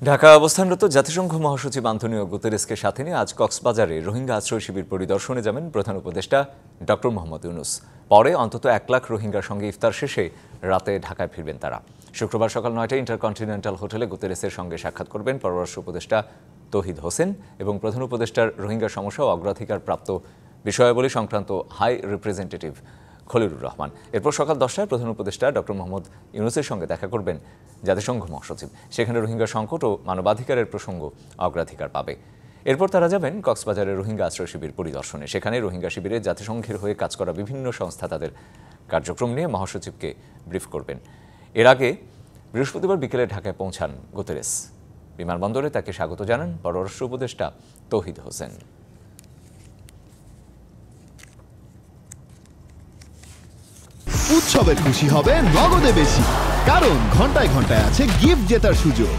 ঢাকা অবস্থানরত জাতিসংঘ মহাসচিব আন্তোনিও গুতেরেসকে সাথে নিয়ে আজ কক্সবাজারে রোহিঙ্গা আশ্রয় শিবির পরিদর্শনে যাবেন প্রধান উপদেষ্টা ডক্টর মোহাম্মদ ইউনুস। পরে অন্তত 1 লাখ রোহিঙ্গার সঙ্গে ইফতার শেষে রাতে ঢাকায় ফিরবেন তারা। শুক্রবার সকাল 9টায় ইন্টারকন্টিনেন্টাল হোটেলে গুতেরেসের সঙ্গে সাক্ষাৎ করবেন পররাষ্ট্র উপদেষ্টা তৌহিদ হোসেন এবং প্রধান উপদেষ্টার রোহিঙ্গা সমস্যা ও অগ্রাধিকার প্রাপ্ত বিষয়াবলী সংক্রান্ত হাই রিপ্রেজেন্টেটিভ খলিলুর রহমান। এরপর সকাল 10টায় প্রধান উপদেষ্টা ডক্টর মোহাম্মদ ইউনুসের সঙ্গে দেখা করবেন জাতিসংঘ মহাসচিব। সেখানে রোহিঙ্গা সংকট ও মানবাধিকারের প্রসঙ্গ অগ্রাধিকার পাবে। এরপর তারা যাবেন কক্সবাজারের রোহিঙ্গা আশ্রয় শিবির পরিদর্শনে। সেখানে রোহিঙ্গা শিবিরে জাতিসংঘের হয়ে কাজ করা বিভিন্ন সংস্থা তাদের কার্যক্রম নিয়ে মহাসচিবকে ব্রিফ করবেন। এর আগে বৃহস্পতিবার বিকেলে ঢাকায় পৌঁছান গুতেরেস। বিমানবন্দরে তাকে স্বাগত জানান পররাষ্ট্র উপদেষ্টা তৌহিদ হোসেন। উৎসবের খুশি হবে নগদে বেশি, কারণ ঘন্টায় ঘন্টায় আছে গিফট জেতার সুযোগ।